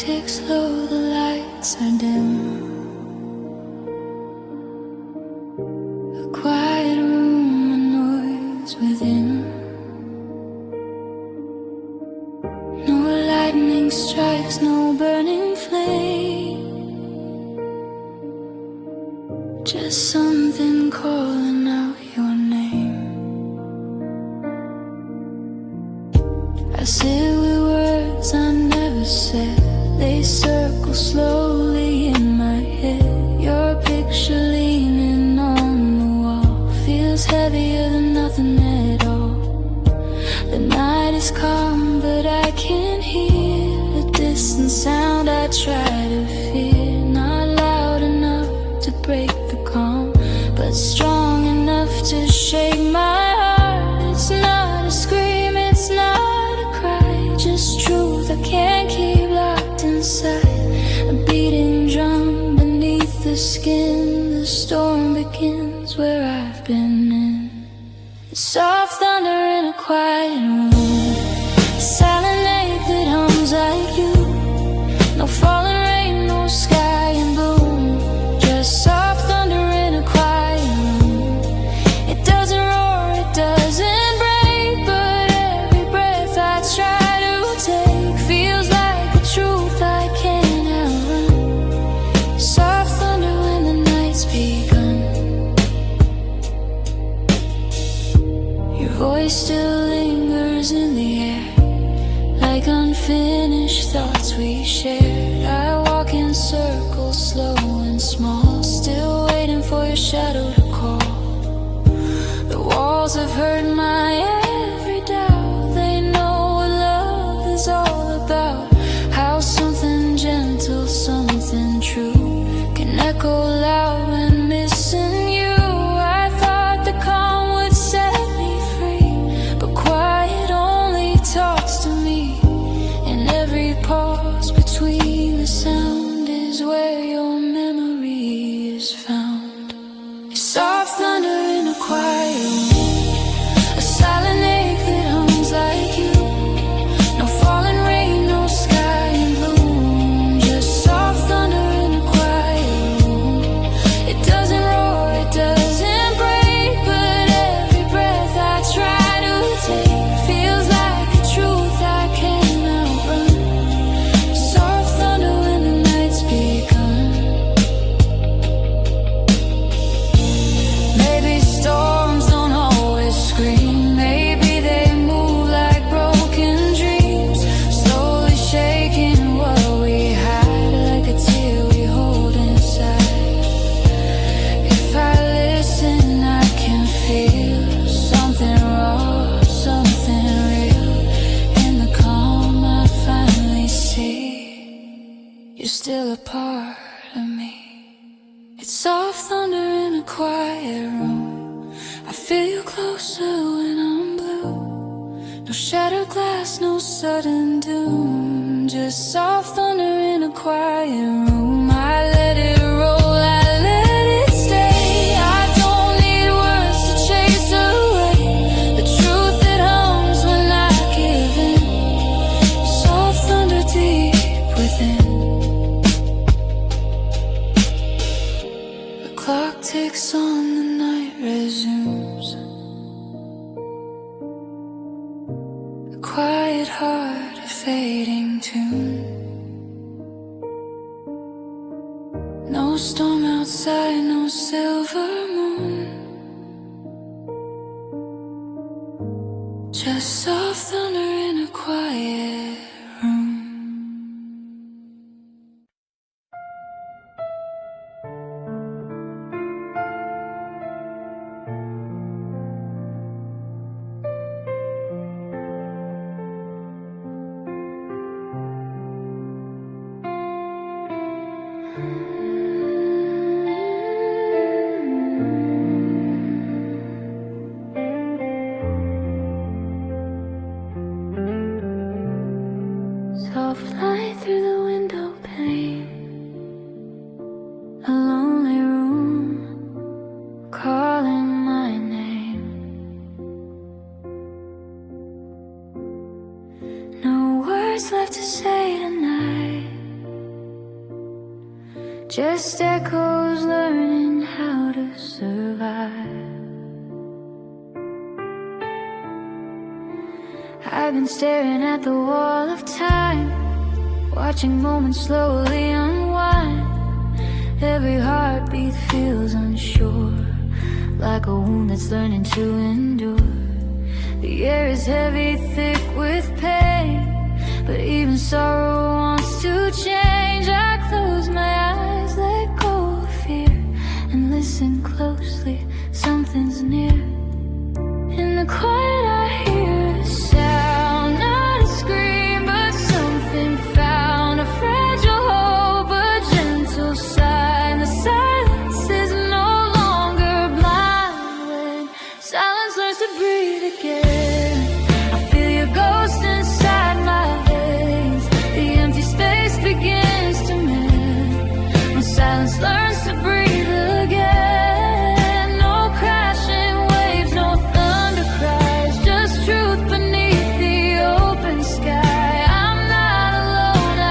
ticks low, the lights are dim. A quiet room, a noise within. No lightning strikes, no burning flame. Just something calling out your name. I sit with words I never said. They circle slowly in my head. Your picture leaning on the wall feels heavier than nothing at all. The night is calm, but I can hear a distant sound I try to fear. Not loud enough to break the calm, but strong enough to shake my heart. It's not a scream, it's not a cry, just truth I can't keep locked inside. A beating drum beneath the skin. The storm begins where I've been in. Soft thunder in a quiet room. Silent night that hums like you. No falling rain, no sky in bloom. Just soft thunder in a quiet room. It doesn't roar, it doesn't break, but every breath I try to take feels like the truth I can't outrun. Soft thunder when the night's begun. Your voice still lingers in the air, like unfinished thoughts we shared. I walk in circles, slow and small, still waiting for your shadow to call. The walls have heard my every doubt. They know what love is all about. How something gentle, something true can echo loud when missing you. I thought the calm would set me free, but quiet only talks to me. And every pause between the sound is where your memory is found. Soft thunder in a quiet room. A silent ache that hums like you. No falling rain, no sky in bloom. Just soft thunder in a quiet room. It doesn't roar, it doesn't break, but every breath I try to take feels like the truth I can't outrun. Soft thunder when the night's begun. Maybe storms don't always scream. Maybe they move like broken dreams, slowly shaking what we hide, like a tear we hold inside. If I listen, I can feel something raw, something real. In the calm, I finally see you're still a part of me. It's soft thunder in a quiet room. I feel you closer when I'm blue. No shattered glass, no sudden doom. Just soft thunder in a quiet room. I let it roll, I let it stay. I don't need words to chase away the truth that hums when I give in. Soft thunder deep within. The clock ticks on, the night resumes. A quiet heart, a fading tune. No storm outside, no silver moon. Just soft thunder in a quiet room. Soft light through the window pane. A lonely room calling my name. No words left to say tonight. just echoes learning how to survive. I've been staring at the wall of time, watching moments slowly unwind. Every heartbeat feels unsure, like a wound that's learning to endure. The air is heavy, thick with pain, but even sorrow wants to change. I close my eyes, let go of fear, and listen closely, something's near. In the quiet I hear a sound, not a scream, but something found. A fragile hope, a gentle sign. The silence is no longer blind. When silence learns to breathe again, I feel your ghost inside my veins. The empty space begins to mend. When silence learns to breathe again, no crashing waves, no thunder cries, just truth beneath the open sky. I'm not alone, I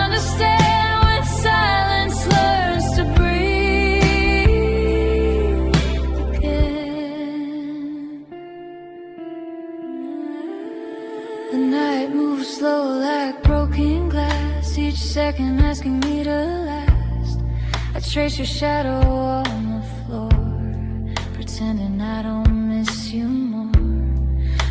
understand. When silence learns to breathe again. The night moves slow like broken glass, each second asking me to last. I trace your shadow on the floor, pretending I don't miss you more.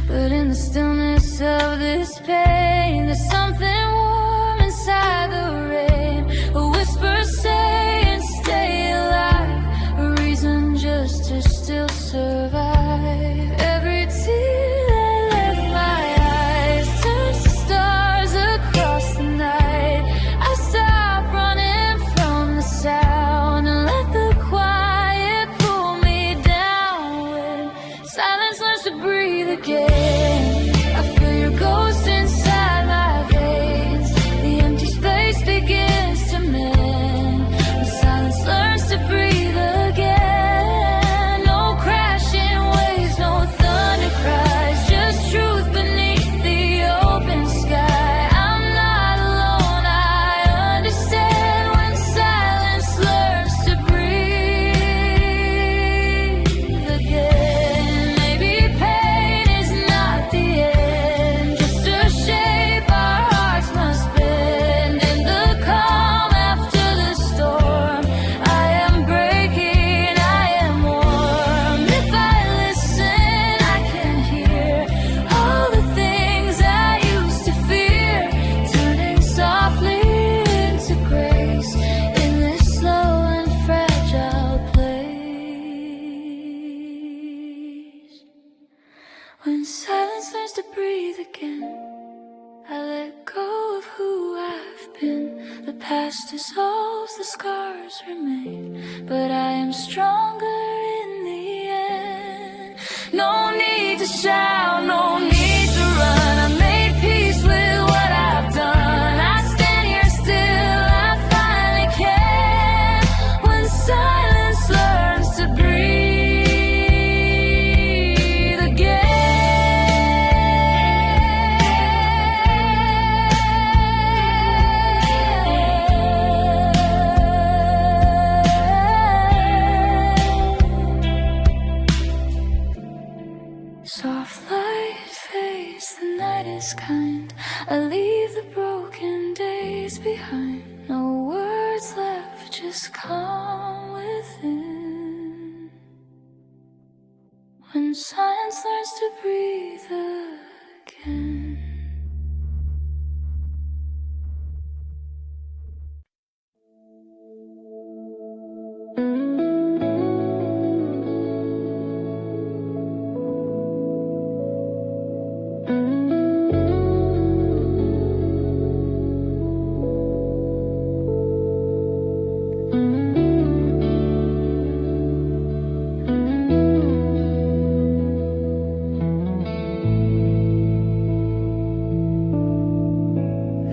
But in the stillness of this pain, there's something warm inside the rain. A whisper saying stay alive, a reason just to still survive. Every tear that left my eyes turns to stars across the night. I stop running from the sound and let the quiet pull me down. When silence learns to breathe again, I feel your ghost inside my veins. The empty space begins to mend. When silence learns to breathe again, no crashing waves, no thunder cries, just truth beneath the open sky. I'm not alone, I understand. When silence learns to breathe again, maybe pain is not the end, just a shape our hearts must bend. In the calm after the storm, I am breaking, I am warm. If I listen, I can hear all the things I used to fear, turning softly into grace in this slow and fragile place. When silence learns to breathe again, I let go of who I've been. The past dissolves, the scars remain, but I am stronger in the end. No need to shout, no need to run. I made peace with what I've done. I stand here still, I finally can. When silence learns to breathe again. Soft light fades, the night is kind. I leave the broken days behind. No words left, just calm within. When silence learns to breathe again.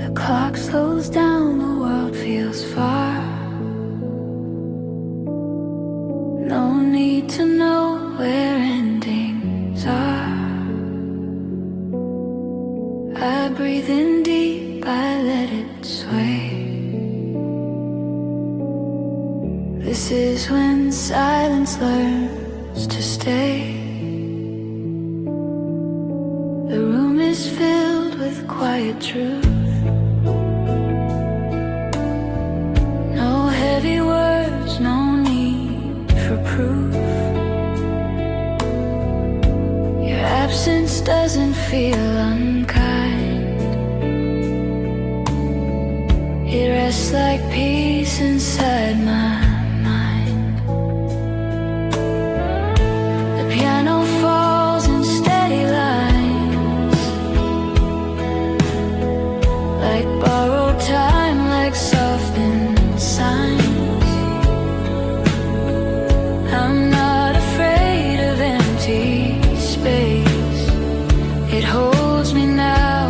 The clock slows down, the world feels far. No need to know where endings are. I breathe in deep, I let it sway. This is when silence learns to stay. The room is filled with quiet truth. No heavy words, no need for proof. Your absence doesn't feel unkind. It rests like peace inside my mind. The piano falls in steady lines, like borrowed time, like softened signs. I'm not afraid of empty space. It holds me now.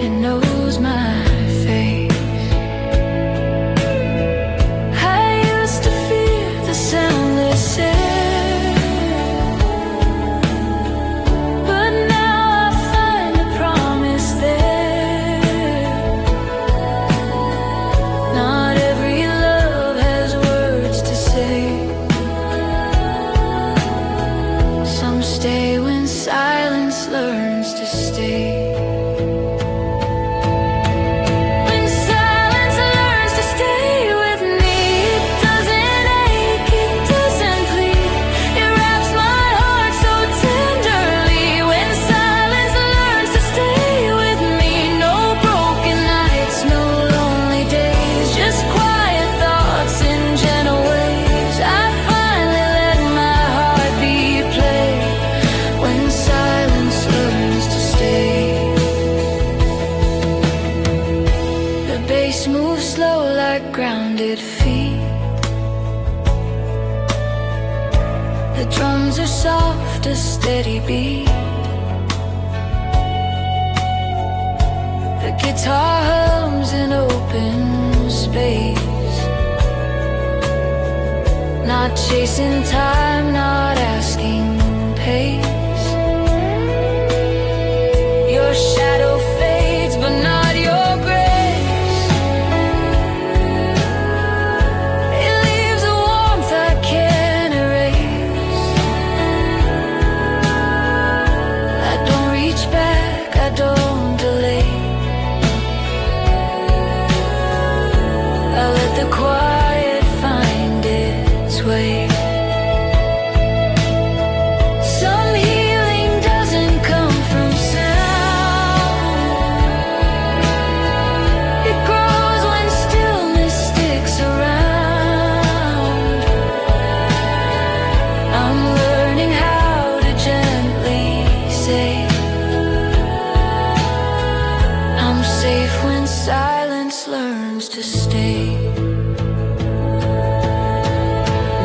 It knows my face. I used to fear the soundless air, but now I find a promise there. Not every love has words to say. Some stay when silence learns to stay. When silence learns to stay with me, it doesn't ache, it doesn't bleed. It wraps my heart so tenderly. When silence learns to stay with me, no broken nights, no lonely days, just quiet thoughts in gentle ways. I finally let my heartbeat play. When silence learns to stay. The bass moves slow like grounded feet. The drums are soft, a steady beat. The guitar hums in open space. Not chasing time, not asking pace. Your shadow fades, but not your grace. It leaves a warmth I can't erase. I don't reach back, I don't delay. I let the quiet find its way. Some healing doesn't come from sound. It grows when stillness sticks around. I'm learning how to gently say I'm safe when silence learns to stay.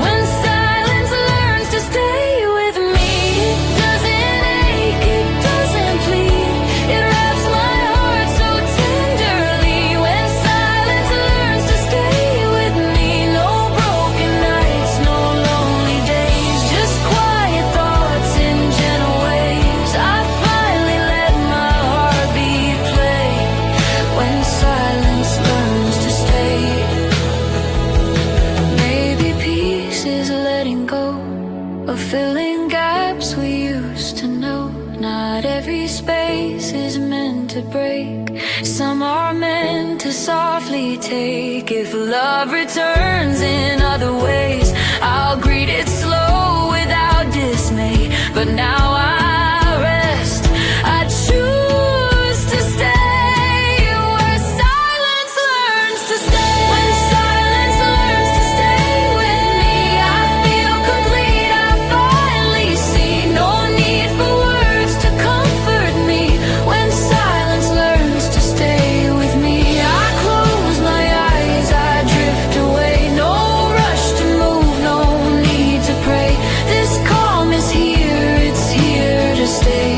When silence learns to stay with me, it doesn't ache, it doesn't bleed. It wraps my heart so tenderly. When silence learns to stay with me, no broken nights, no lonely days, just quiet thoughts in gentle ways. I finally let my heartbeat play. When silence learns to stay. Maybe peace is letting go of filling gaps we used to know. Not every space is meant to break. Some are meant to softly take. If love returns in other ways, I'll greet it slow without dismay. But now I rest. I choose to stay where silence learns to stay. When silence learns to stay with me, I feel complete. I finally see no need for words to comfort me. When silence learns to stay with me, I close my eyes, I drift away. No rush to move, no need to pray. This calm is here, it's here to stay.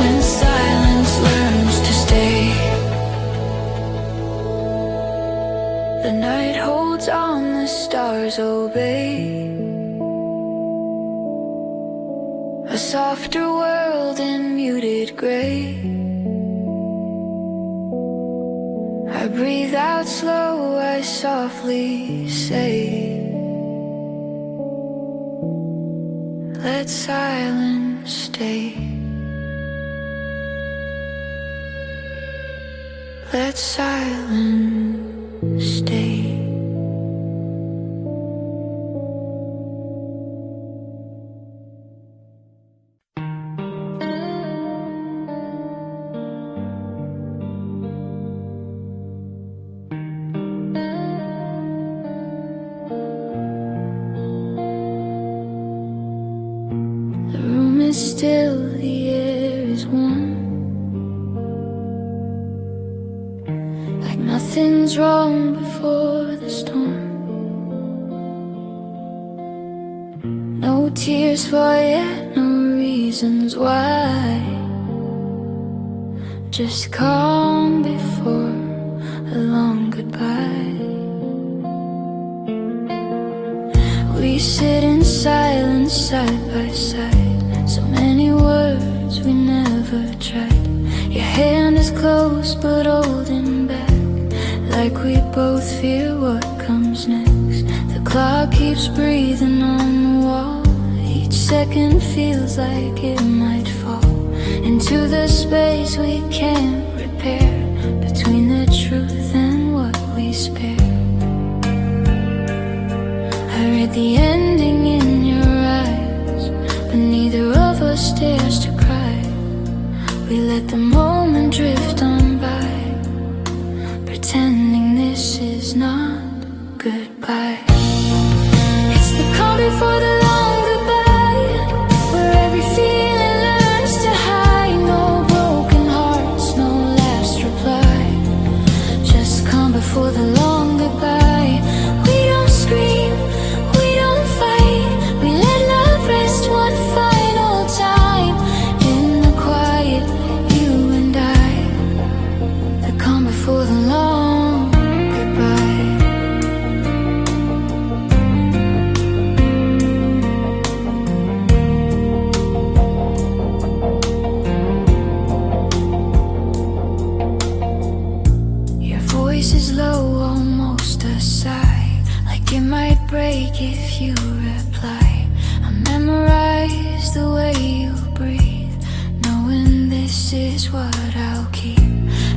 When silence learns to stay. The night holds on, the stars obey. A softer world in muted gray. I I breathe out slow, I softly say, let silence stay. Let silence stay. The room is still, the air is warm, like nothing's wrong before the storm. No tears for yet, no reasons why, just calm before a long goodbye. We sit in silence side by side, so many words we never tried. Your hand is close but holding back, like we both fear what comes next. The clock keeps breathing on the wall, each second feels like it might fall into the space we can't repair, between the truth and what we spare. I read the ending in your eyes, but neither of us dares to cry. We let the moment drift on by, pretending this is not goodbye. It's the calm before the long goodbye, where every feeling learns to hide. No broken hearts, no last reply, just calm before the long goodbye. We don't scream, we don't fight, we let love rest one final time. In the quiet, you and I, the calm before the long goodbye. Your voice is low, almost a sigh, like it might break if you reply. I memorize the way you breathe, knowing this is what I'll keep.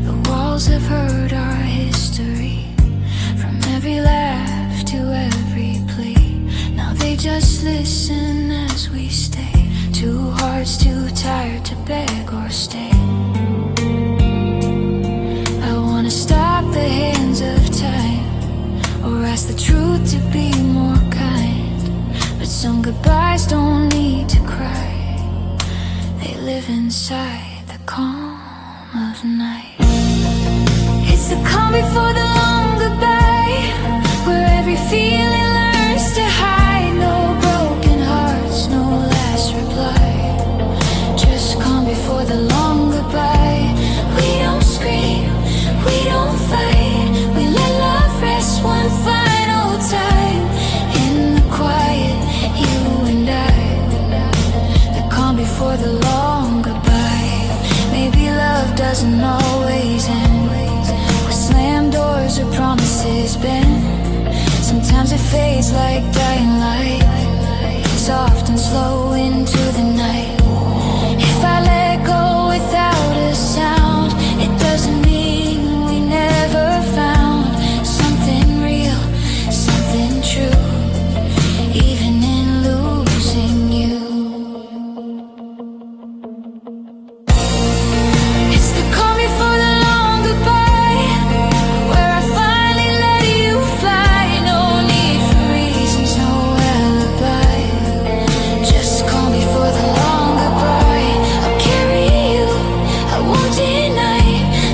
The walls have heard our history, from every laugh to every plea. Now they just listen as we stay, two hearts too tired to beg or stay. I wanna stop the hands of time, or ask the truth to be more kind, but some goodbyes don't need to cry, they live inside the calm of night. It's the calm before the long goodbye, where every feeling learns to hide. No broken hearts, no last reply, just calm before the long goodbye. We don't scream, we don't fight, we let love rest one final time. In the quiet, you and I, the calm before the long goodbye. Maybe love doesn't always end with slammed doors or promises bent. Sometimes it fades like dying light, soft and slow into the night. If I let go without a sound, it doesn't mean we never found something real, something true, even in losing you. It's the calm before the long goodbye, where I finally let you fly. No need for reasons, no alibi, just calm before the long goodbye. I'll carry you, I won't deny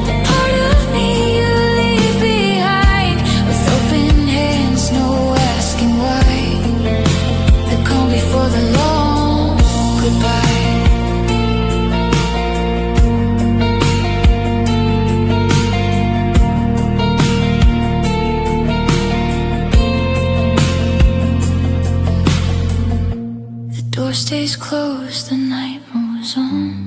the part of me you leave behind. With open hands, no asking why, the calm before the long goodbye. The door stays closed, the night moves on.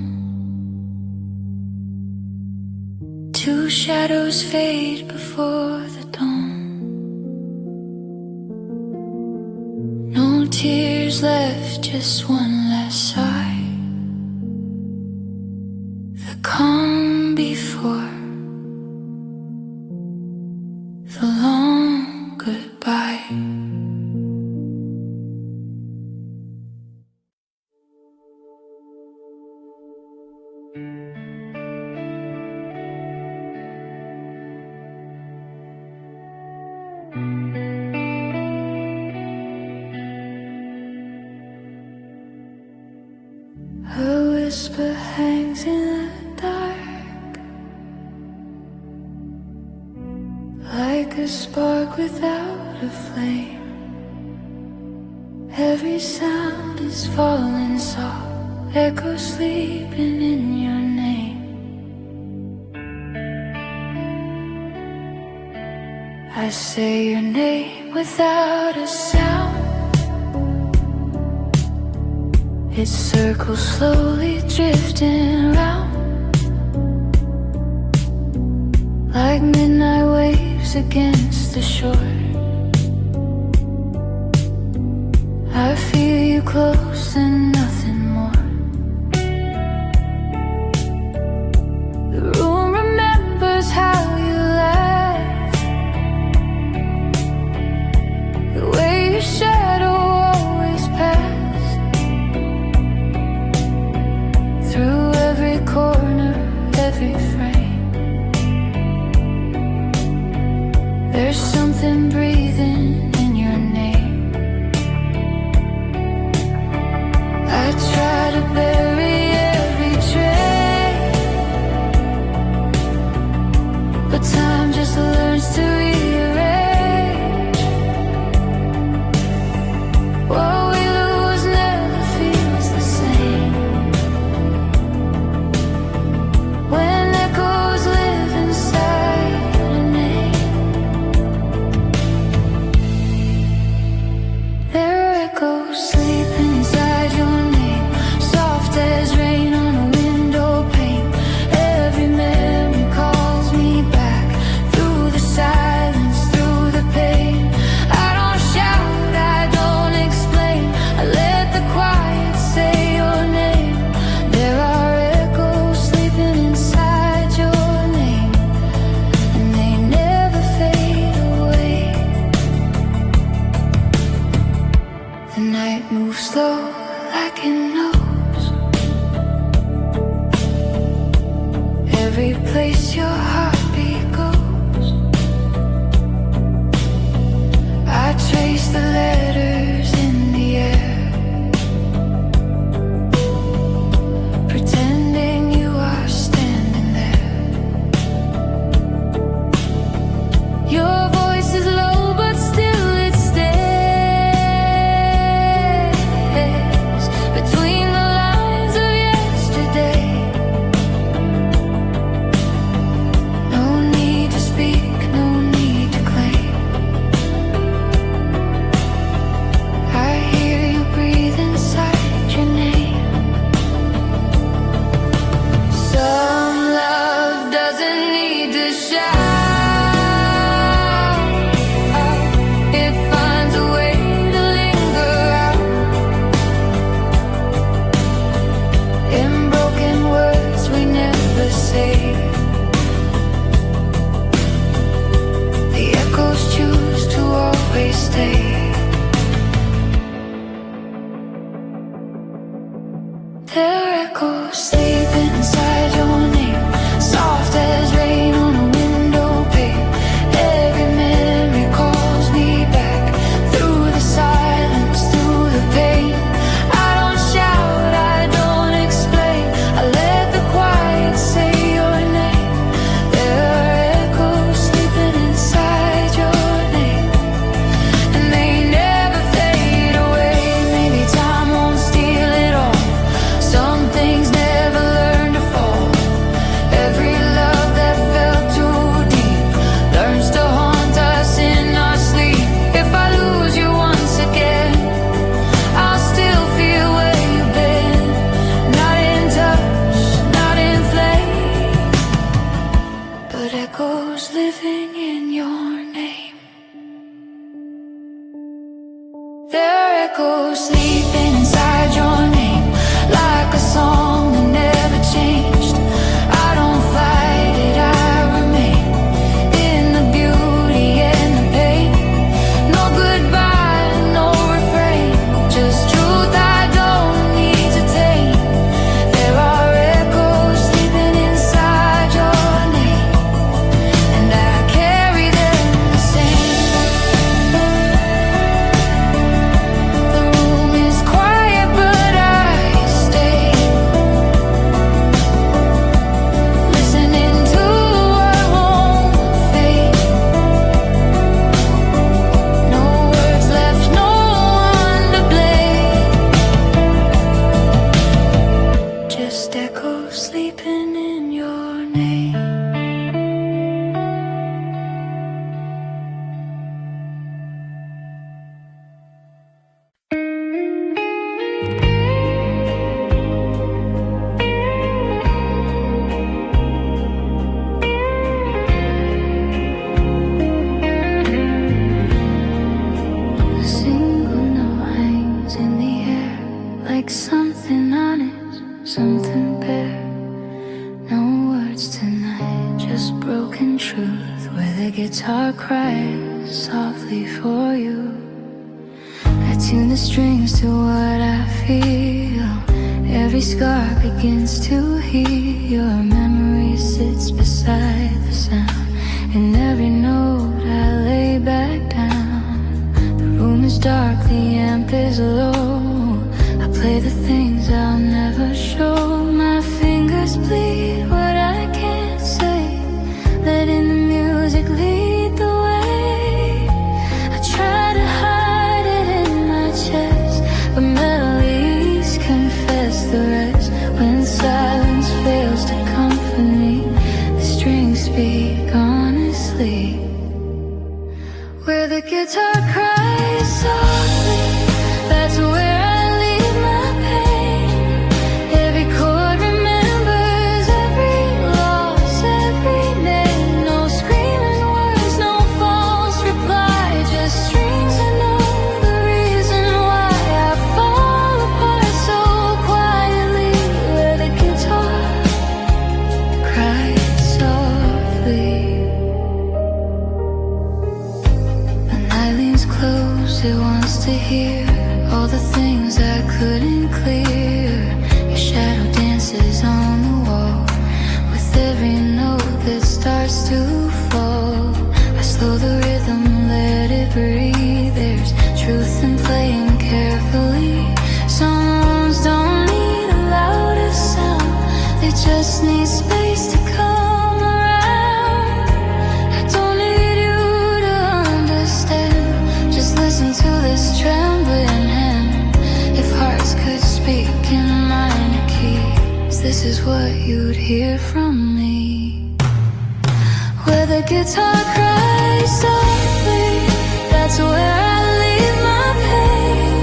Two shadows fade before the dawn. No tears left, just one last sigh. The calm before the long goodbye. A whisper hangs in the dark, like a spark without a flame. Every sound is falling soft, echoes sleeping in your name. I say your name without a sound. It circles slowly, drifting around, like midnight waves against the shore. I feel you close and nothing more. The room remembers how you laughed, the way your shadow always passed through every corner, every frame. There's something breathing in your name. I try to bury every trace, but time just learns to rearrange. What we lose never feels the same. When echoes live inside a name, there are echoes sleeping inside your name, soft as rain on a window pane. Every memory calls me back through the silence. living in your name. There are echoes sleeping inside your name, like a song that never changed. I don't fight it, I remain in the beauty and the pain. No goodbye, no refrain, just truth I don't need to tame. There are echoes sleeping inside your name, and I carry them the same. The room is quiet but I stay, listening to what won't fade. No words left, no one to blame, just echoes sleeping in your name. A single note hangs in the air, like something honest, something bare. No words tonight, just broken truth, where the guitar cries softly for you. I tune the strings to what I feel. Every scar begins to heal. Your memory sits beside the sound. In every note I lay back down. The room is dark, the amp is low. I play the things I'll never show. My fingers bleed what I can't say, letting the music lead the way. I try to hide it in my chest, but melodies confess the rest. When silence fails to comfort me, the strings speak honestly. Where the guitar cries softly, that's where I leave my pain. Every chord remembers every loss, every name. No screaming words, no false reply, just strings that know the reason why I fall apart so quietly. Where the guitar cries softly. When night leans close, it wants to hear all the things I couldn't clear. Your shadow dances on the wall with every note that starts to fall. I slow the rhythm, let it breathe. There's truth in playing carefully. Some wounds don't need a louder sound, they just need space to come around. I don't need you to understand, just listen to this trembling hand. If hearts could speak in minor keys, this is what you'd hear from me. Where the guitar cries softly, that's where I leave my pain.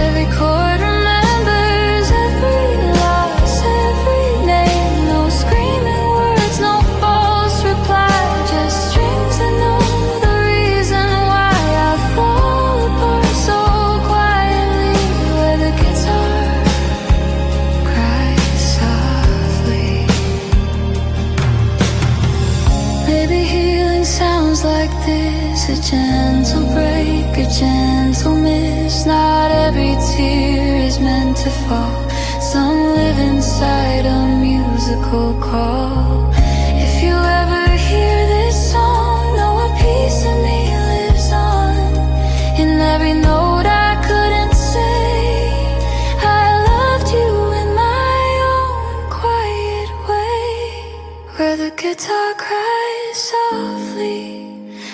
Every chord remembers every loss, every name. No screaming words, no false reply, just strings that know the reason why I fall apart so quietly. Where the guitar cries softly. Maybe healing sounds like this, a gentle break, a gentle miss. Not every tear is meant to fall. Some live inside a musical call. If you ever hear this song, know a piece of me lives on. In every note I couldn't say, I loved you in my own quiet way. Where the guitar cries softly,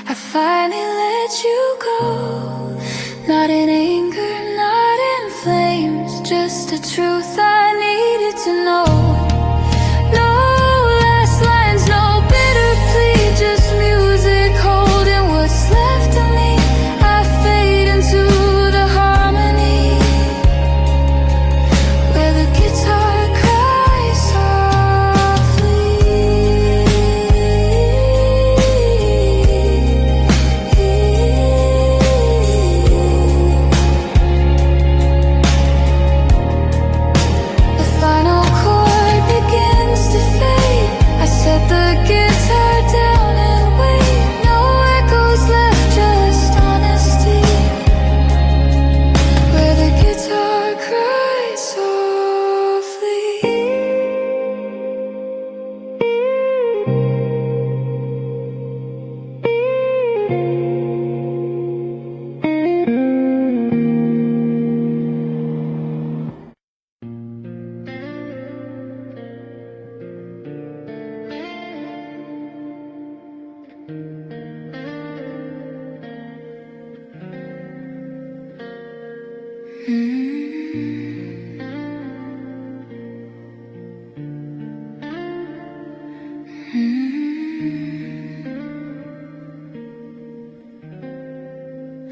I finally let you go. Not in anger, not in flames, just the truth I needed to know. No last lines, no bitter plea, just music holding what's left of me. I fade into the harmony. Where the guitar cries softly.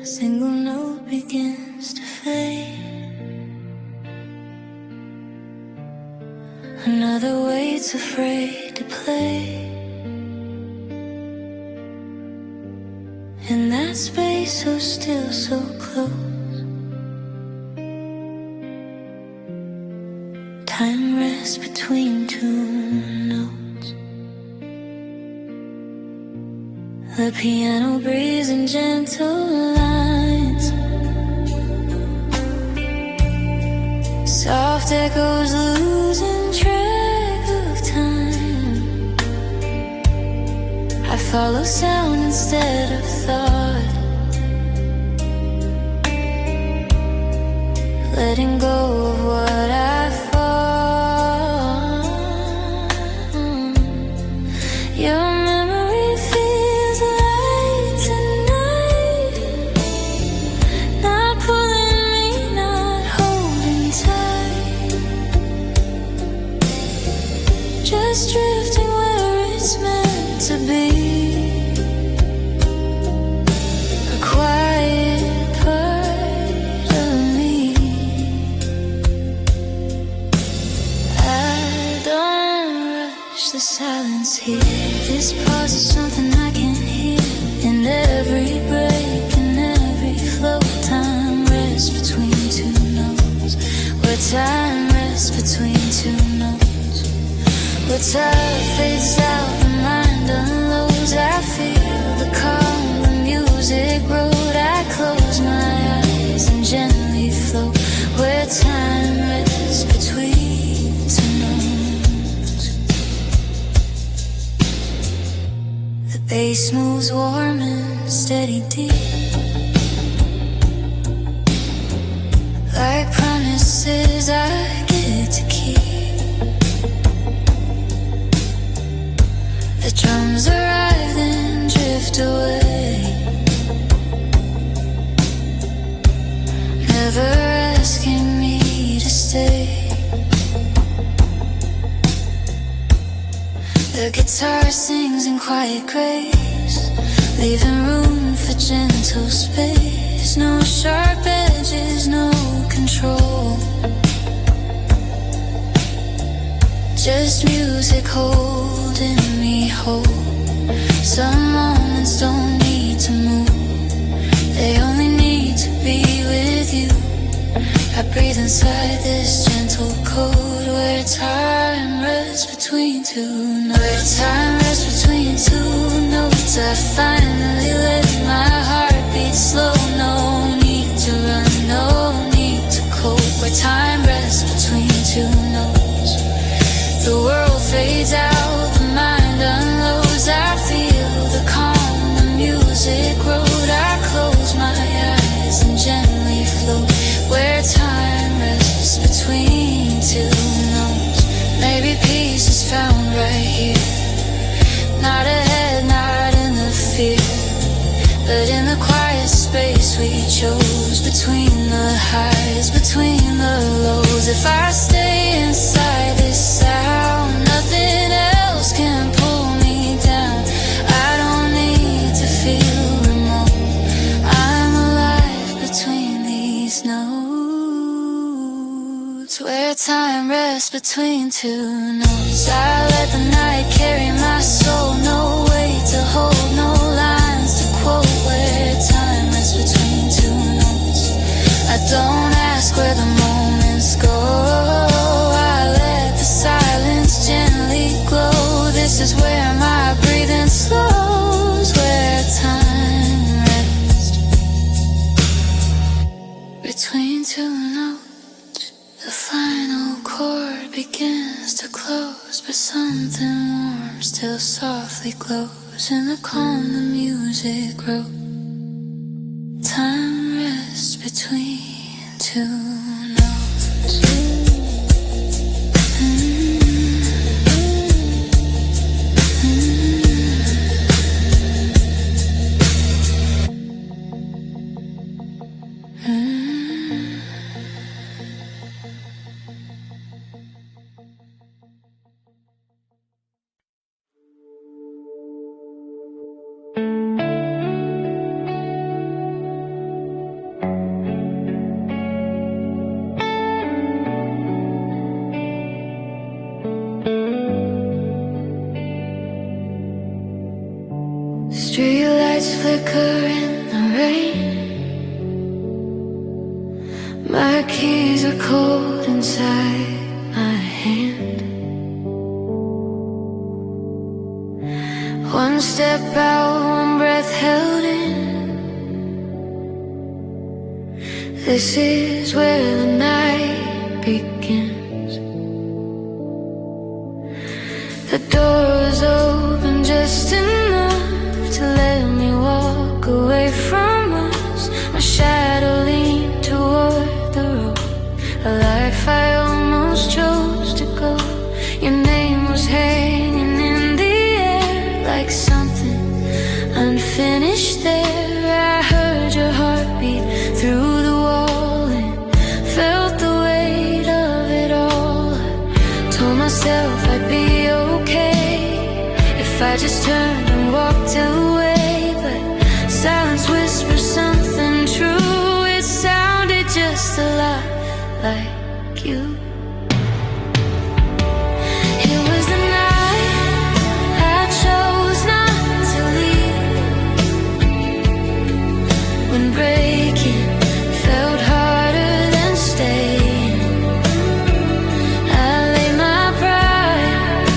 A single note begins to fade. Another wait's afraid to play. In that space so still, so close, time rests between two notes. The piano breathes in gentle lines. Soft echoes losing track of time. I follow sound instead of thought, letting go of what I fought. Your memory feels like tonight, not pulling me, not holding tight, just drifting where it's meant to be. A quiet part of me. I don't rush the silence here. This pause is something I can hear in every break, in every flow. Time rests between two notes. Where time rests between two notes. Where time fades out, the mind unloads. I feel the calm, the music road. I close my eyes and gently float. Where time rests between two notes. The bass moves warm and steady deep, like promises I get to keep. The drums arrive then drift away, never asking me to stay. The guitar sings in quiet grace, leaving room for gentle space. No sharp edges, no control, just music holding me whole. Some moments don't need to move, they only need to be with you. I breathe inside this gentle code, where time rests between two notes. Where time rests between two notes. I finally let my heart beat slow. No need to run, no need to cope. Where time rests between two notes. The world fades out, the mind unloads. I feel the calm, the music road. I close my eyes and gently float. Where time rests between two notes. Maybe peace is found right here, not ahead, not in the fear, but in the quiet space we chose. Between the highs, between the lows. If I stay inside this sound, nothing else can pull me down. I don't need to feel remote, I'm alive between these notes. Where time rests between two notes. I let the night carry my soul. No weight to hold, no lines to quote. Where time rests between two notes. I don't ask where the moments go, I let the silence gently glow. This is where my breathing slows. Where time rests between two notes. The final chord begins to close, but something warm still softly glows. In the calm the music grows. Time rests between two notes. Streetlights flicker in the rain. My keys are cold inside my hand. One step out, one breath held in. This is where the night begins. The door was open just enough to let me walk away from us. My shadow leaned toward the road, a life I almost chose to go. Your name was hanging in the air like something unfinished there. I heard your heartbeat through the wall and felt the weight of it all. I told myself I'd be okay if I just turned and walked away, but silence whispers something true. It sounded just a lot like you. It was the night I chose not to leave, when breaking felt harder than staying. I laid my pride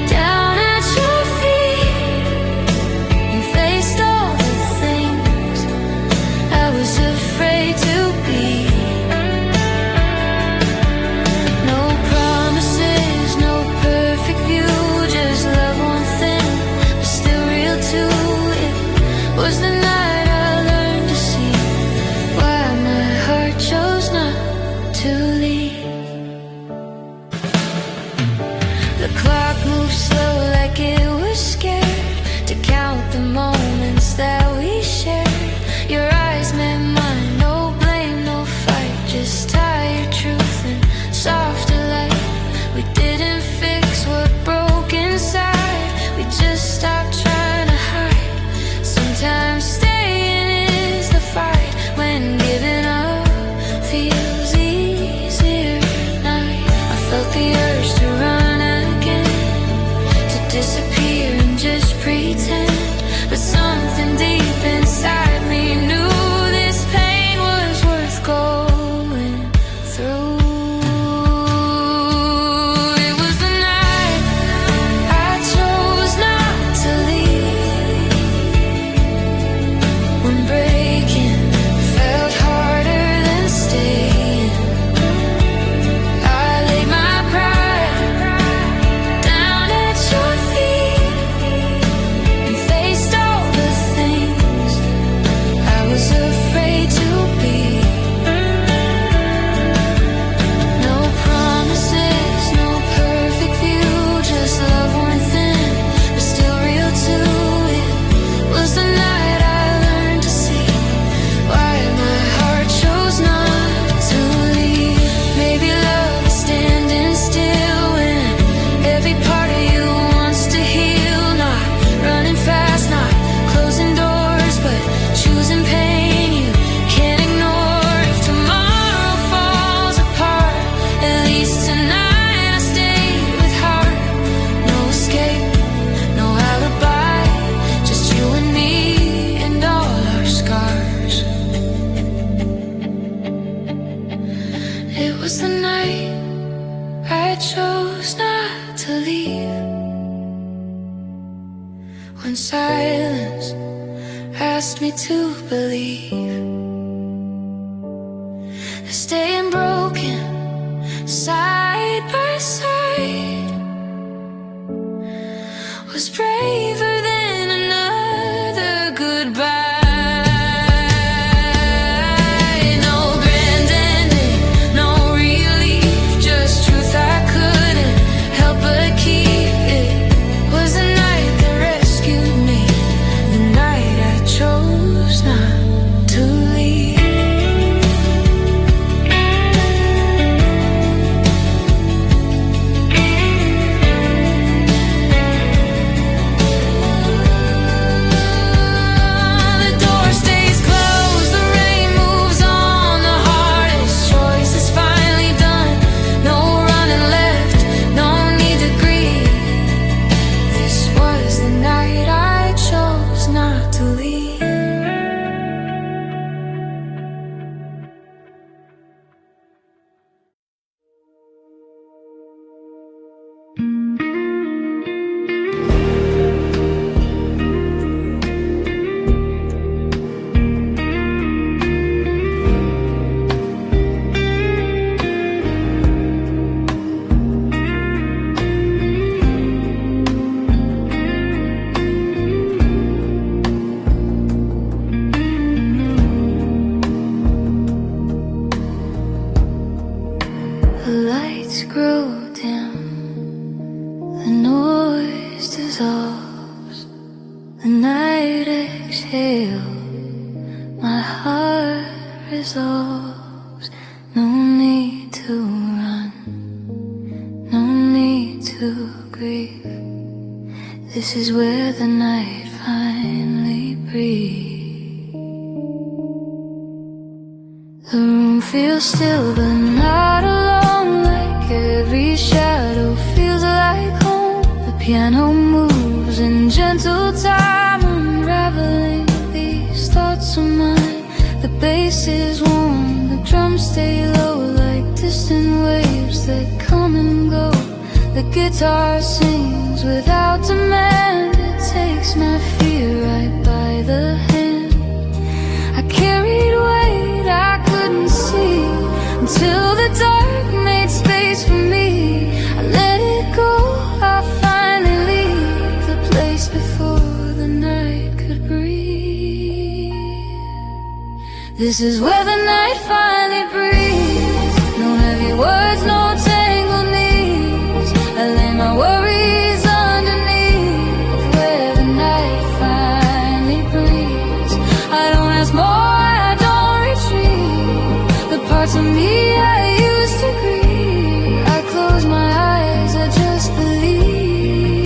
down at your feet and faced all the things I was afraid to be. No promises, no perfect view, just love one thing, but still real too. It was the night I learned to see why my heart chose not to leave. The clock moved slow like it was scared to count the moments that we shared. Your eyes met mine, no blame, no fight, just tired truth and softer light. We didn't fix what broke inside, we just stopped trying to hide. Sometimes staying is the fight when giving up feels easier at night. I felt the urge to run again, to disappear and just pretend, but something deep inside me knew this pain was worth going through. It was the night I chose not to leave, when breaking felt harder than staying. I laid my pride down at your feet and faced all the things I was afraid to be. No promises, no perfect view, just love one thing, but still real too. It was the night I learned to see why my heart chose not to leave. Maybe love is standing still when every part of you wants to heal. Not running fast, not closing doors, but choosing pain you can't ignore. If tomorrow falls apart, at least tonight I stayed with heart. No escape, no alibi, just you and me and all our scars. It was the night I chose not to leave, when silence asked me to believe that staying broken side by side was braver than another goodbye. No grand ending, no relief, just truth I couldn't help but keep. It was the night that rescued me, the night I chose not to leave. exhale, my heart resolves. No need to run, no need to grieve. This is where the night finally breathes. The room feels still but not alone, like every shadow feels like home. The piano moves in gentle time, unraveling these thoughts of mine. The bass is warm, the drums stay low, like distant waves that come and go. The guitar sings without demand, it takes my fear right by the hand. I carried weight I couldn't see, until the dark made space for me. I let it go, I finally leave the place before the night could breathe. This is where the night finally breathes. No heavy words, no tangled knees. I lay my worries underneath where the night finally breathes. I don't ask more, I don't retreat. The parts of me I used to grieve, I close my eyes, I just believe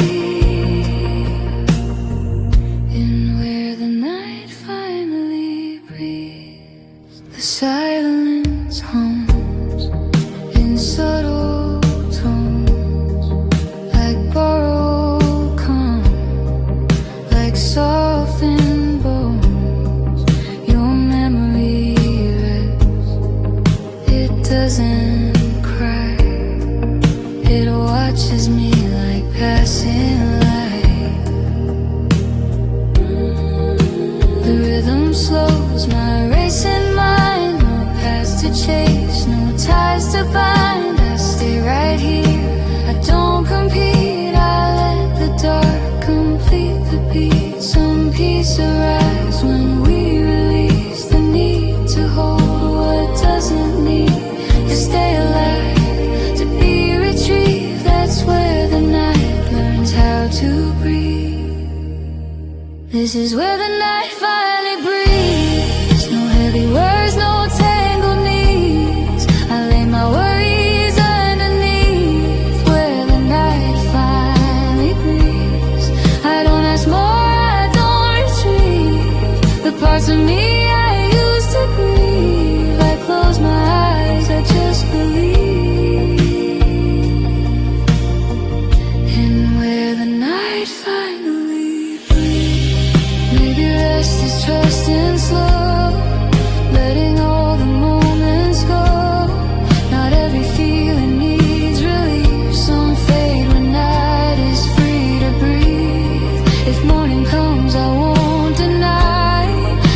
in where the night finally breathes. The silence hums in subtle tones, like borrowed calm, like softened bones. Your memory rests, it doesn't cry, it watches me like passing light. The rhythm slows my racing mind, no past to chase, no ties to bind. I stay right here, I don't compete, I let the dark complete the beat. Some peace arrives when we release the need to hold what doesn't need to stay alive, to be retrieved. That's where the night learns how to breathe. This is where the night finally breathes. No heavy words, no tangled knees. I lay my worries underneath where the night finally breathes. I don't ask more, I don't retreat. The parts of me I used to grieve, I close my eyes, I just believe in where the night finally breathes. Maybe rest is trusting slow, letting all the moments go. Not every feeling needs relief, some fade when night is free to breathe. If morning comes I won't deny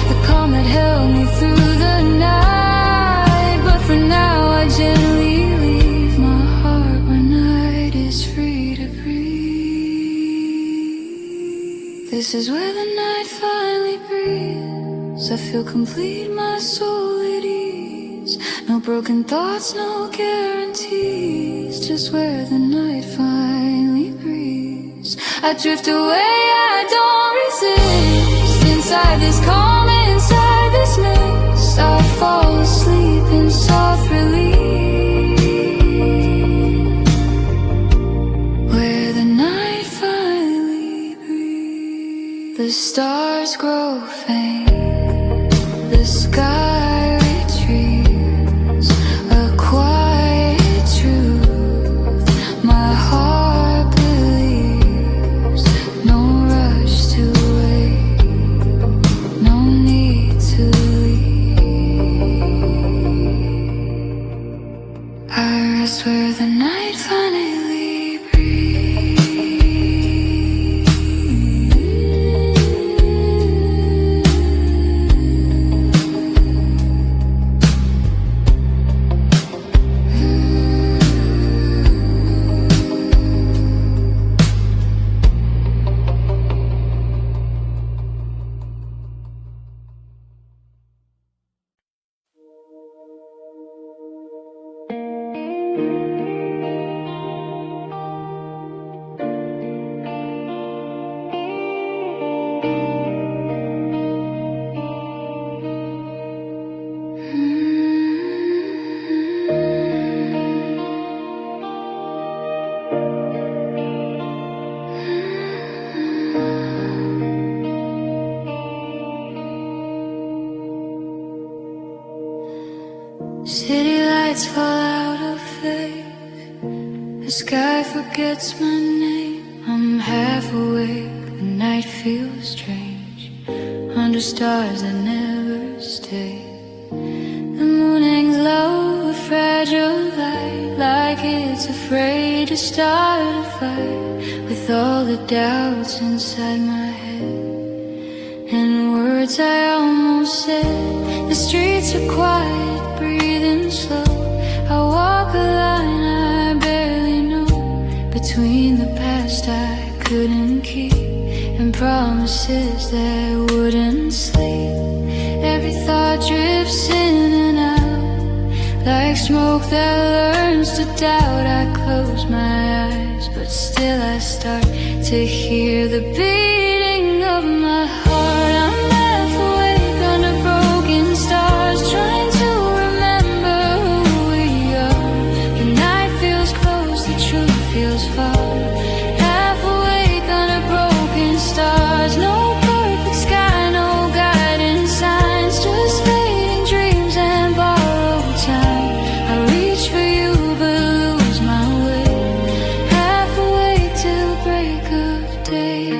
the calm that held me through the night. But for now I gently leave my heart where night is free to breathe. This is where the night finally breathes. I feel complete, my soul at ease. No broken thoughts, no guarantees. Just where the night finally breathes. I drift away, I don't resist. Inside this calm, inside this mist, I fall asleep in soft relief. Where the night finally breathes. The stars grow faint, the sky retreats, a quiet truth my heart believes. No rush to wait, no need to leave. I rest where the night finally breathes. City lights fall out of face. The sky forgets my name. I'm half awake, the night feels strange. Under stars that never stay. The moon hangs low, a fragile light, like it's afraid to start a fight with all the doubts inside my head. And words I almost said. The streets are quiet, breathing slow. I walk a line I barely know, between the past I couldn't keep and promises that wouldn't sleep. Every thought drifts in and out, like smoke that learns to doubt. I close my eyes, but still I start to hear the beating of my heart. I'm half awake under broken stars, trying to remember who we are. The night feels close, the truth feels far. Half awake under broken stars, no perfect sky, no guiding signs, just fading dreams and borrowed time. I reach for you but lose my way, half awake till break of day.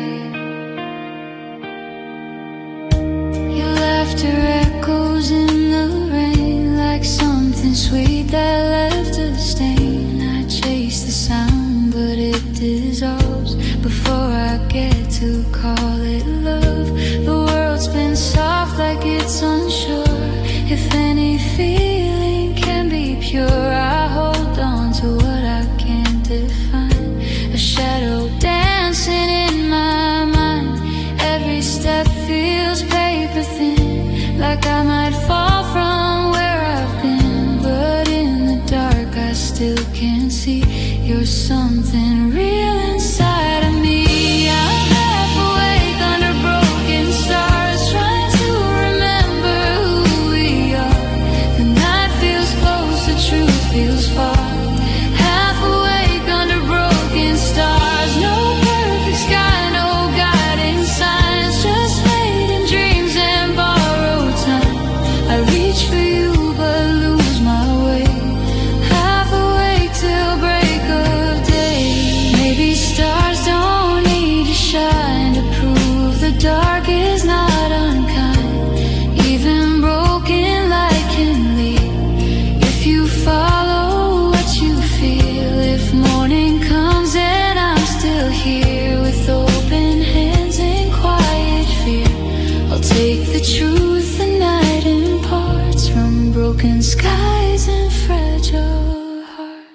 Your laughter echoes in the rain, like something sweet that left a stain. I chase the sound but it dissolves before I get to call it love. The world's been soft like it's unsure if any feeling can be pure. I hold on to what I can't define, a shadow dancing in my mind. Every step feels paper thin, like I might fall from where I've been. But in the dark I still can see you're something real inside of me. I'm half awake under broken stars, trying to remember who we are. The night feels close, the truth feels far. Half awake under broken stars, no perfect sky, no guiding signs, just fading dreams and borrowed time. I reach for you but lose my way, half awake till break of day. Maybe stars don't need to shine to prove the dark is not unkind. Even broken light can lead if you follow what you feel. If morning comes and I'm still here with open hands and quiet fear, I'll take the truth the night imparts from broken skies and fragile hearts.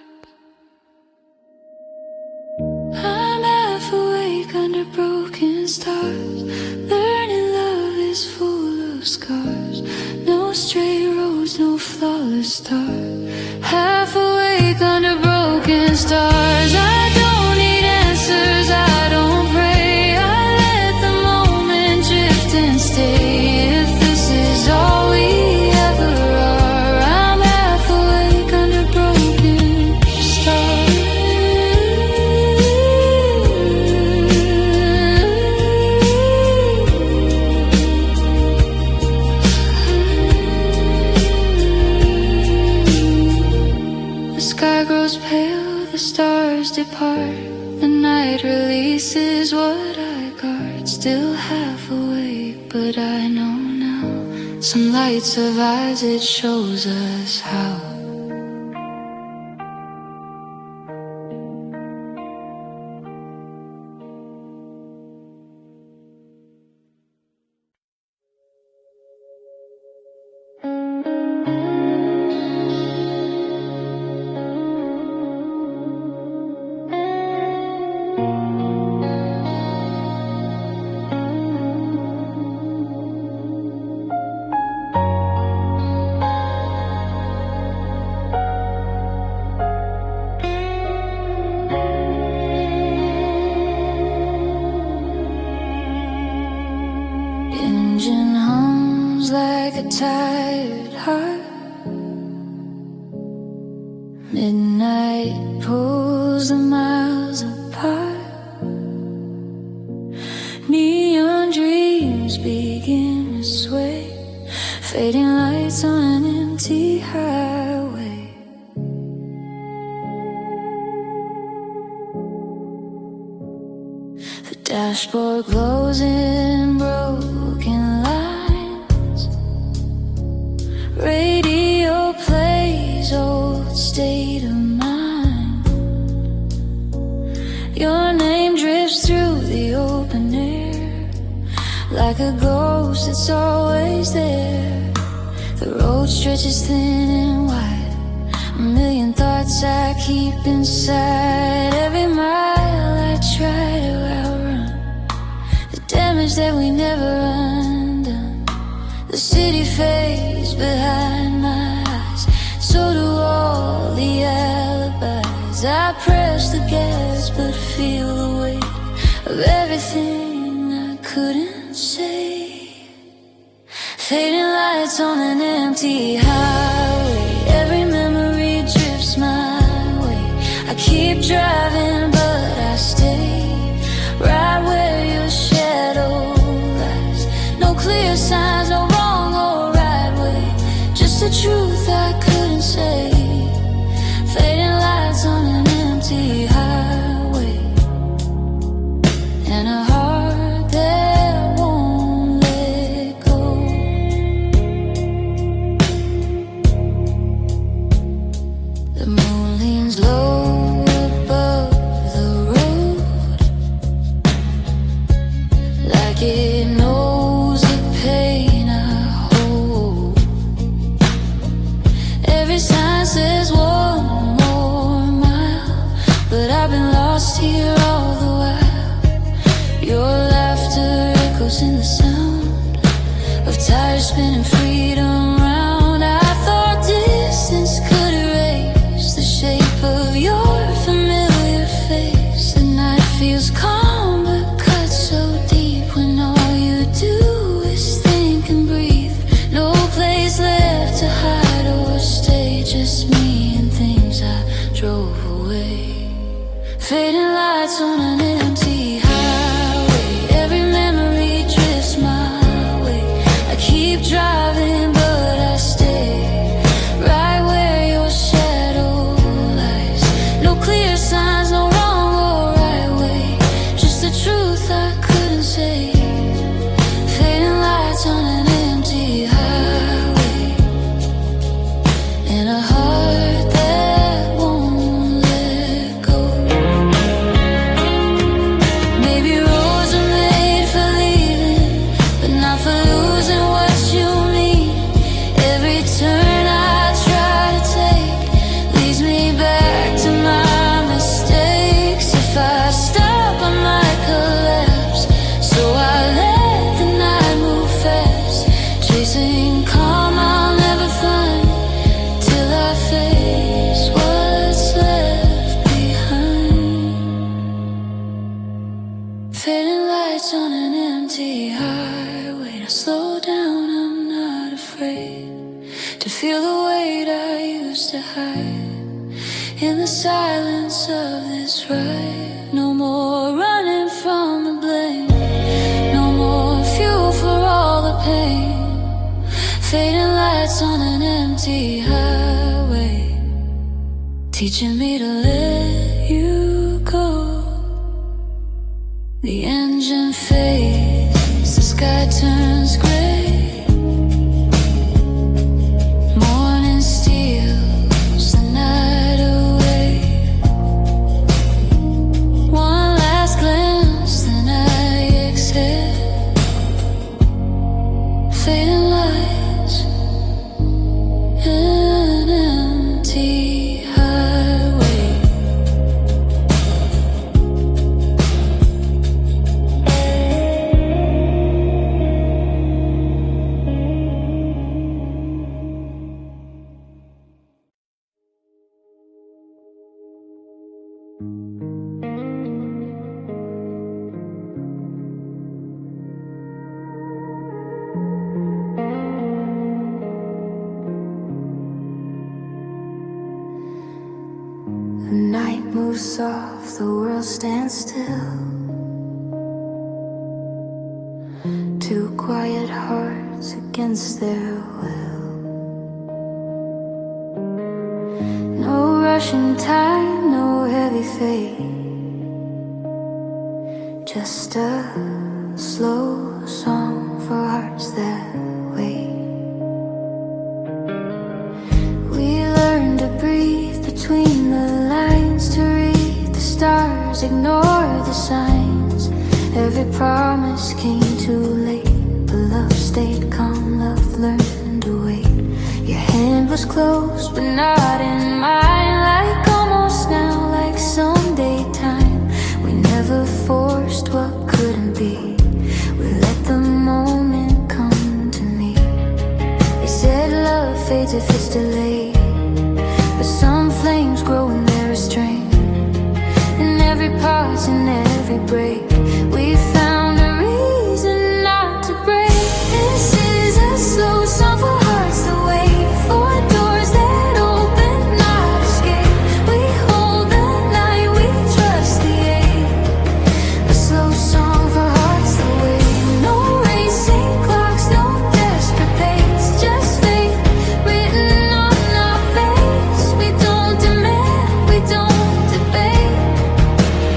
I'm half awake under broken stars, learning love is full of scars. No straight roads, no flawless start. Half awake under broken stars. I don't need answers, I don't pray. I let the moment drift and stay. If this is all we ever are, I'm half awake under broken stars. The sky grows pale, the stars depart. The night releases what I guard. Still half awake, but I know now. Some light survives, it shows us how. Engine hums like a tired heart. Midnight pulls the miles apart. Neon dreams begin to sway. Fading lights on an empty highway. The dashboard glows in broken lines. Radio plays old State of Mind. Your name drifts through the open air like a ghost that's always there. The road stretches thin and wide, a million thoughts I keep inside. Every mile I try to outrun the damage that we never undone. The city fades behind my eyes, so do all the alibis. I press the gas but feel the weight of everything I couldn't say. Fading lights on an empty highway. Every memory drifts my way. I keep driving but I stay right where your shadow lies. No clear signs, no wrong or right way, just the truth I couldn't say. Fading lights on an empty highway, and a heart that won't let go. The moon leans low above the road, like it knows the pain I hold. Every sign says one more mile, but I've been lost here all the while. Your laughter echoes in the sound of tires spinning, freedom round. I thought distance could erase the shape of your familiar face. The night feels calm but cuts so deep when all you do is think and breathe. No place left to hide or stay, just me and things I drove away. Fading lights on an empty highway. Every memory drifts my way. I keep driving but I stay right where your shadow lies. No clear signs, no wrong or right way, just the truth I couldn't say. Fading lights on an empty highway, and a heart that won't let go. Maybe roads are made for leaving, but not for losing what you mean. Every turn I try to take leads me back to my mistakes. If I stop, I might collapse, so I let the night move fast, chasing calm I'll never find, till I face what's left behind. Fading lights on an empty highway. Now slow down, I'm not afraid to feel the weight I used to hide in the silence of this ride. No more running from the blame, no more fuel for all the pain. Fading lights on an empty highway, teaching me to let you go. The engine fades, the sky turns gray. Morning steals the night away. One last glance, then I exhale. Fading lights, an empty highway. The night moves soft, the world stands still. Two quiet hearts against their will. No rushing time, no heavy fate, just a slow song for hearts that wait. We learn to breathe between the lines, to read the stars, ignore the signs. Every promise came too late, but love stayed calm, love learned to wait. Your hand was close, but not in mine, like almost now, like someday time. We never forced what couldn't be, we let the moment come to me. They said love fades if it's delayed, but some flames grow when they're restrained. In every pause, in every break, we found a reason not to break. This is a slow song for hearts that wait, for doors that open, not escape. We hold the night, we trust the ache. A slow song for hearts that wait. No racing clocks, no desperate pace, just fate written on our face. We don't demand, we don't debate.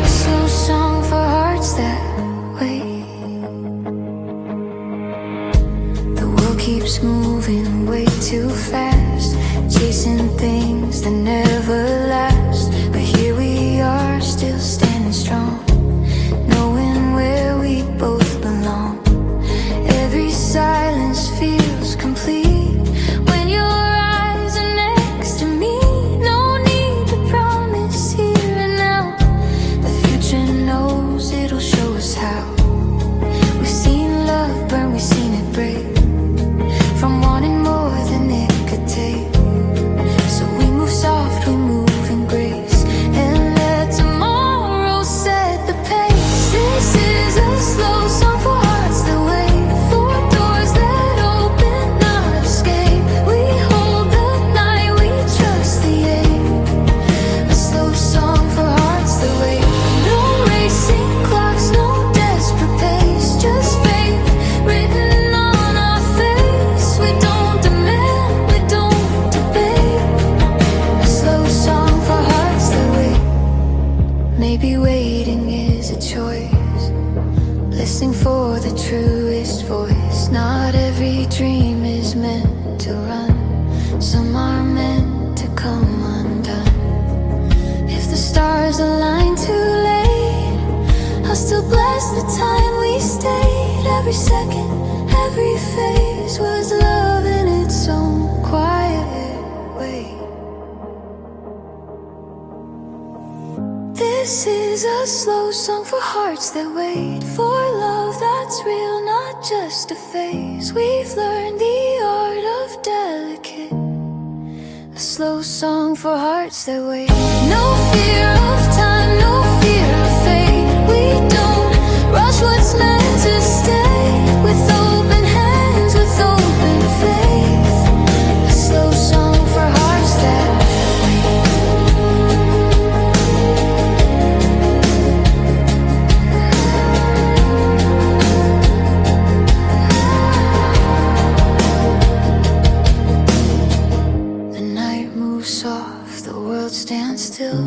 A slow song for hearts that wait. The world keeps moving way too fast, chasing things that never last. But here we are, still standing strong, knowing where we both belong. Every silence feels complete when your eyes are next to me. No need to promise here and now, the future knows it'll show us how. We've seen love burn, we've seen it break, from wanting more than it could take. So we move soft, we move in grace, and let tomorrow set the pace. This is a slow song for hearts that wait, for doors that open, not escape. We hold the night, we trust the ache. A slow song for hearts that wait. No racing clocks, no desperate pace, just fate written on our face. We don't demand, we don't debate. A slow song for hearts that wait. Maybe waiting is a choice, listening for the truest voice. Not every dream is meant to run, some are meant to come undone. If the stars align too late, I'll still bless the time we stayed. Every second, every phase was love in its own quiet way. This is a slow song for hearts that wait, for love that's real, not just a phase. We've learned the art of delicate. A slow song for hearts that wait. No fear of time, no fear of fate. We don't rush what's meant to stay, with open hands, with open faith. A slow song for hearts that wait. The night moves soft, the world stands still.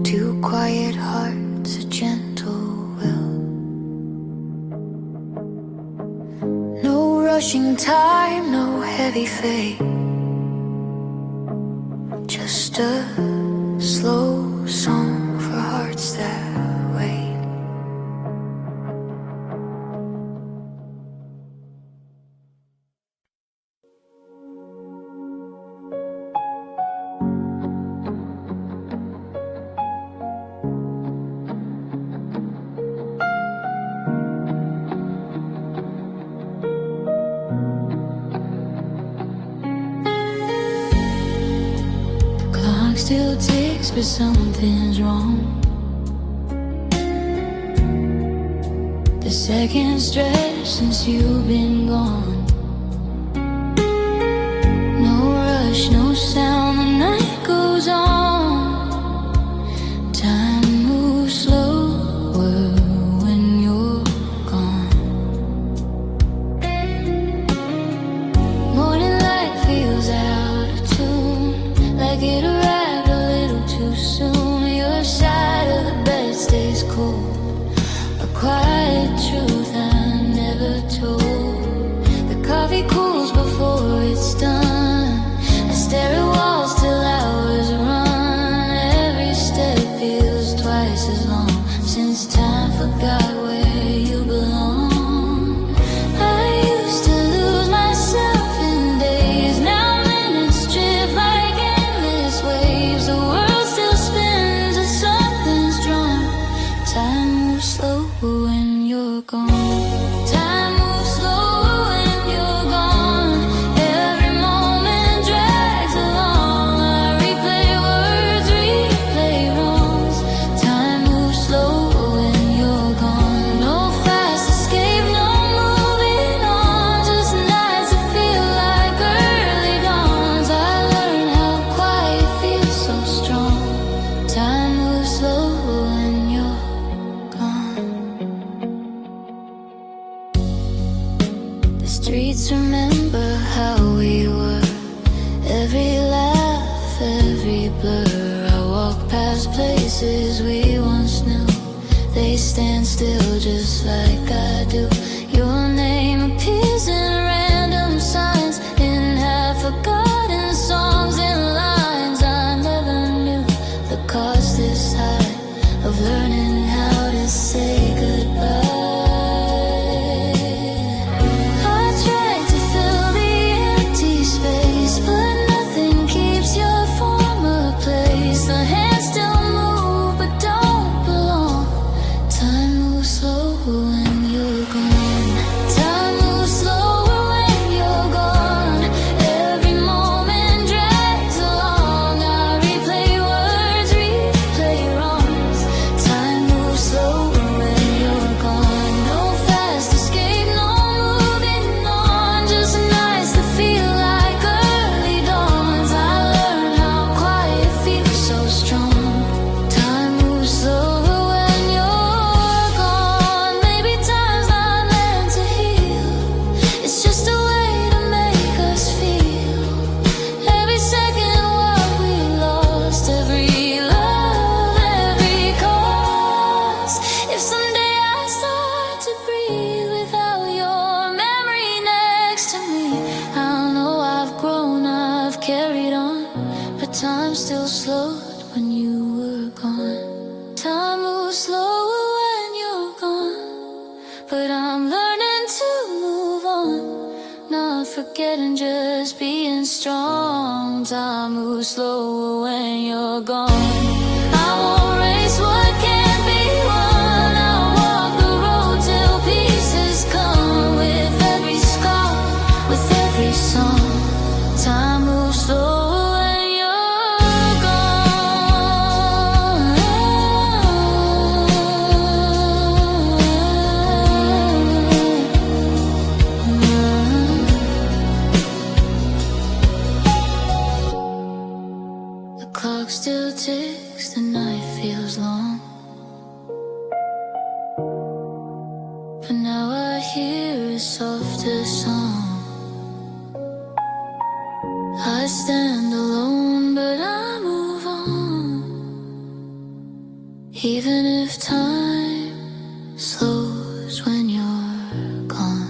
Two quiet hearts, a gentle will. No rushing time, no heavy fate, just a slow song for hearts that wait. Clock still ticks, but something's wrong. The seconds stretch since you've been gone. No rush, no sound, the night goes on. Time moves slower when you're gone. Time moves slower when you're gone. Every moment drags along. I replay words, replay wrongs. Time moves slower when you're gone. No fast escape, no moving on. Just nights that feel like early dawns. I learned how quiet feels so strong. Time moves slower when you're gone. The streets remember how we were. Every laugh, every blur. I walk past places we once knew. They stand still just like I do. Your name appears in random signs, in half-forgotten songs and lines. I never knew the cost this high of learning how to say goodbye. I tried to fill the empty space, but nothing keeps your former place. The hands still move but don't belong. Time moves slower when you're gone. Time moves slower when you're gone. Every moment drags along. I replay words, replay wrongs. Time moves slower when you're gone. No fast escape, no moving on. Just nights that feel like early dawns. I learned how quiet feels so strong. Time moves slower when you're gone. Maybe time's not meant to heal. It's just a way to make us feel. Every second what we lost, every love, every cause. If someday I start to breathe without your memory next to me, I'll know I've grown, I've carried on. But time still slowed when you were gone. Time moves slower when you're gone, but I'm learning to move on. Not forgetting, just being strong. Time moves slower when you're gone. I won't race what can't be won. I'll walk the road till pieces come. With every scar, with every song. Time moves slower when you're gone. The clock still ticks, the night feels long. But now I hear a softer song. I stand alone, but I move on. Even if time slows when you're gone.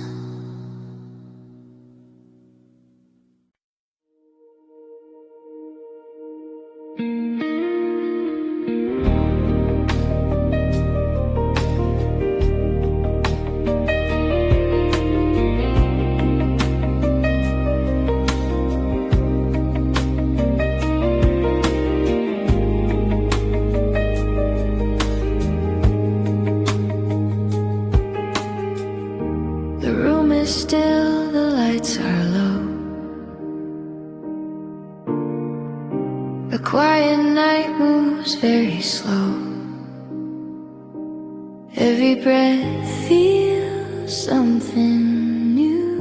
The room is still, the lights are low. A quiet night moves very slow. Every breath feels something new.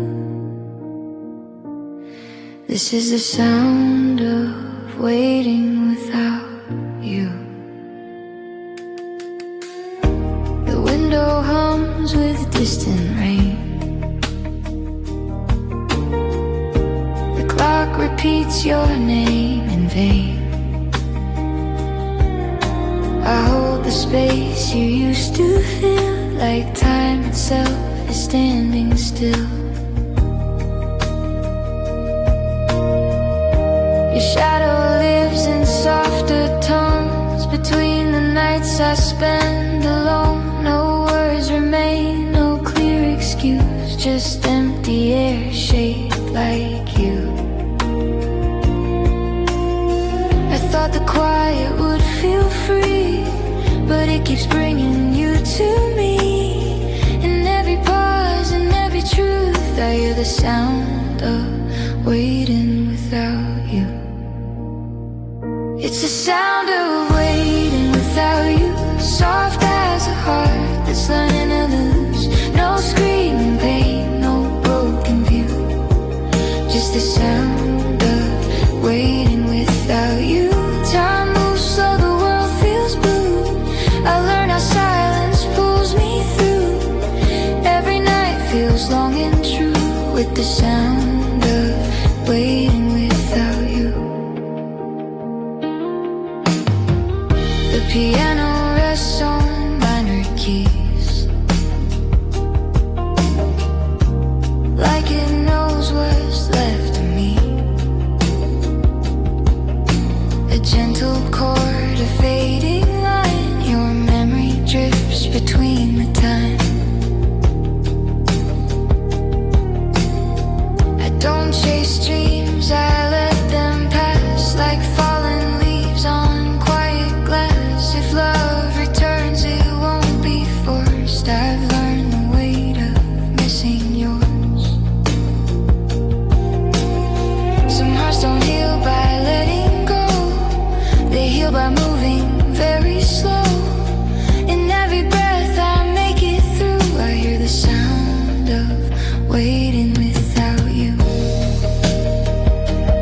This is the sound of waiting without you. The window hums with distant rain. The clock repeats your name in vain. I hold the space you used to feel, like time itself is standing still. Your shadow lives in softer tones between the nights I spend alone. No words remain, no clear excuse, just empty air shaped like you. I thought the quiet would feel free, but it keeps bringing you to me. And every truth. I hear the sound of waiting without you. It's the sound of waiting without you. Soft as a heart that's learning to lose. No screaming pain, no broken view. Just the sound of waiting without you. Time moves slow, the world feels blue. I learn how silence pulls me through. Every night feels long and true. With the sound of waiting without you. The piano rests on minor keys, like it knows what's left of me. A gentle chord, a fading line. Your memory drips between the time. I don't chase dreams, I let them pass like fallen leaves on quiet glass. If love returns, it won't be forced. I've learned the weight of missing yours. Some hearts don't heal by letting go. They heal by moving very slow. In every breath I make it through. I hear the sound of waiting without you.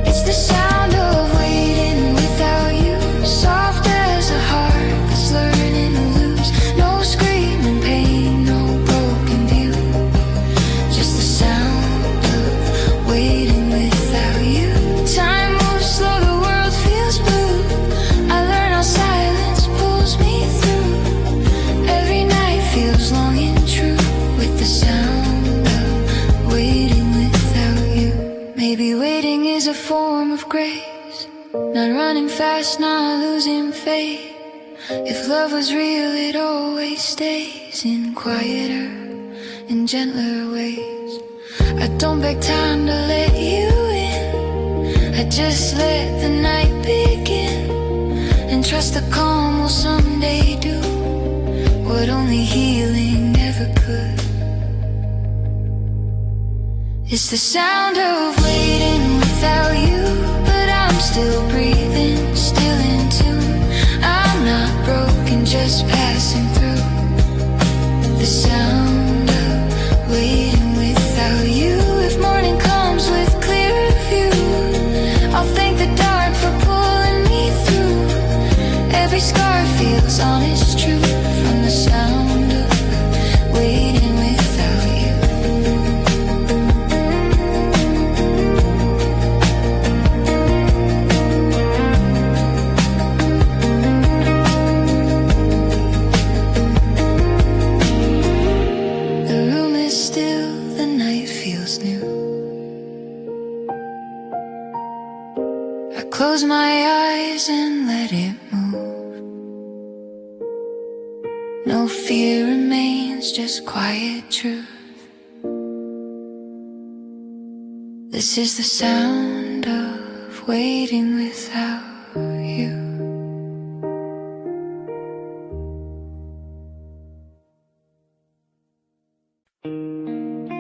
It's the sound of waiting without you. Soft as a heart that's learning to lose. No screaming pain, no broken view. Just the sound of waiting without you. Time moves slow, the world feels blue. I learn how silence pulls me through. Every night feels long and true. With the sound of waiting without you. Maybe waiting is a form of grace. Not running fast, not losing faith. If love was real, it always stays in quieter and gentler ways. I don't beg time to let you in. I just let the night begin. And trust the calm will someday do what only healing ever could. It's the sound of waiting without you. But I'm still breathing, still in tune. I'm not broken, just passing through. The sound of waiting without you. If morning comes with clearer view, I'll thank the dark for pulling me through. Every scar feels honest, true. From the sound of waiting without you. The room is still, the night feels new. I close my eyes and let it move. No fear remains, just quiet truth. This is the sound of waiting without you.